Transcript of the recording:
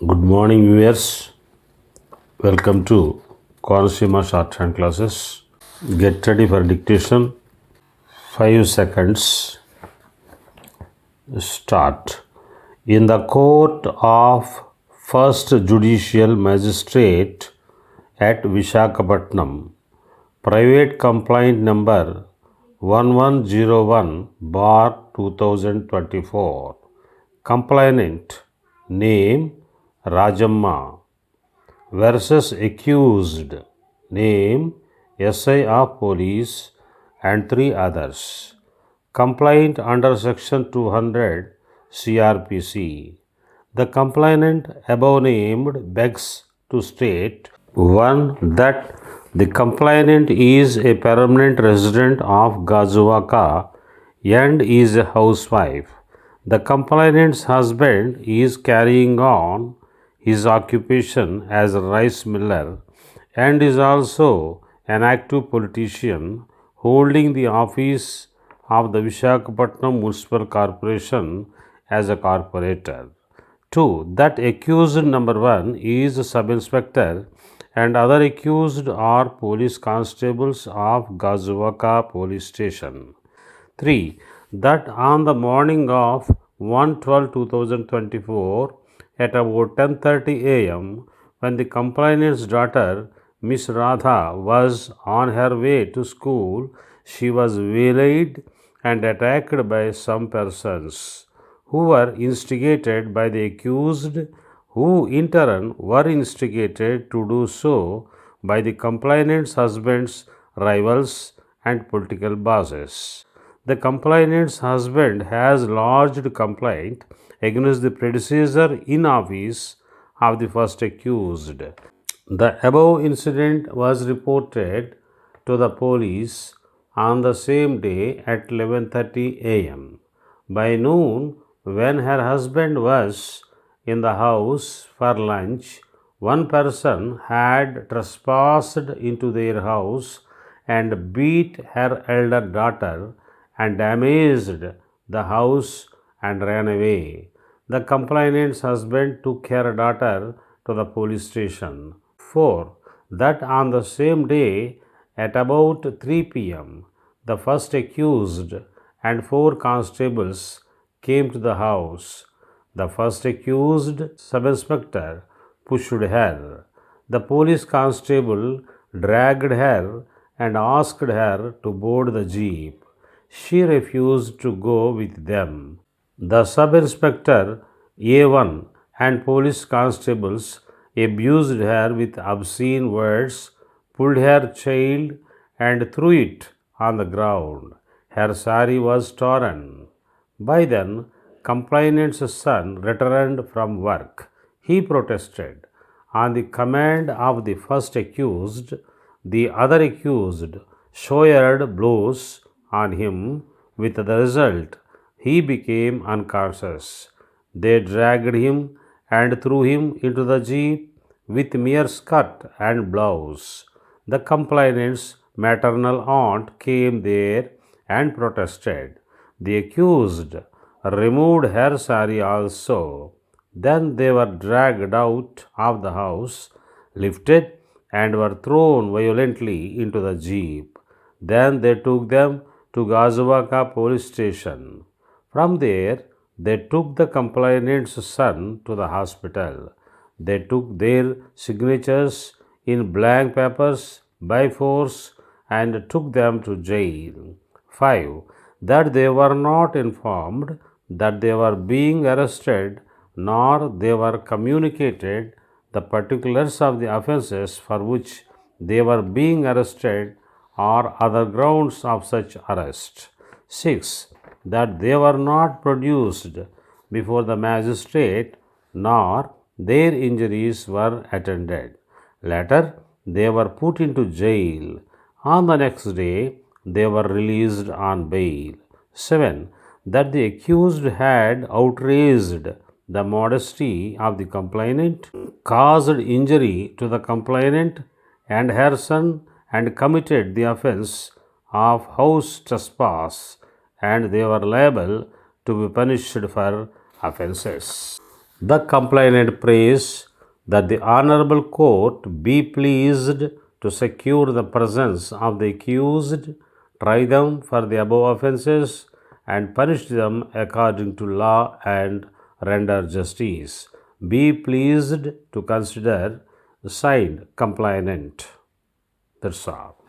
Good morning, viewers. Welcome to Consumer Shorthand classes. Get ready for dictation. 5 seconds. Start. In the court of First Judicial Magistrate at Visakhapatnam, private complaint number 1101 bar 2024. Complainant name Rajamma versus accused name SI of police and 3 others. Complaint under section 200 CRPC. The complainant above named begs to state 1. That the complainant is a permanent resident of Gazuwaka and is a housewife. The complainant's husband is carrying on his occupation as a rice miller and is also an active politician holding the office of the Visakhapatnam Municipal Corporation as a corporator. 2. That accused number 1 is a sub-inspector and other accused are police constables of Gazuwaka Police Station. 3. That on the morning of 1/12/2024 at about 10:30 a.m. when the complainant's daughter Miss Radha was on her way to school, she was waylaid and attacked by some persons who were instigated by the accused, who in turn were instigated to do so by the complainant's husband's rivals and political bosses. The complainant's husband has lodged complaint against the predecessor in office of the first accused. The above incident was reported to the police on the same day at 11:30 a.m. By noon, when her husband was in the house for lunch, one person had trespassed into their house and beat her elder daughter and damaged the house and ran away. The complainant's husband took her daughter to the police station. 4. That on the same day at about 3 p.m., the first accused and 4 constables came to the house. The first accused sub-inspector pushed her. The police constable dragged her and asked her to board the jeep. She refused to go with them. The sub-inspector A1 and police constables abused her with obscene words, pulled her child and threw it on the ground. Her sari was torn. By then, complainant's son returned from work. He protested. On the command of the first accused, the other accused showered blows on him, with the result he became unconscious. They dragged him and threw him into the jeep with mere skirt and blouse. The complainant's maternal aunt came there and protested. The accused removed her sari also. Then they were dragged out of the house, lifted, and were thrown violently into the jeep. Then they took them to Gazuwaka police station. From there, they took the complainant's son to the hospital. They took their signatures in blank papers by force and took them to jail. 5. That they were not informed that they were being arrested, nor they were communicated the particulars of the offences for which they were being arrested or other grounds of such arrest. 6. That they were not produced before the magistrate, nor their injuries were attended. Later, they were put into jail. On the next day, they were released on bail. 7. That the accused had outraged the modesty of the complainant, caused injury to the complainant and her son, and committed the offense of house trespass, and they were liable to be punished for offences. The complainant prays that the honorable court be pleased to secure the presence of the accused, try them for the above offences, and punish them according to law and render justice. Be pleased to consider signed complainant. That's all.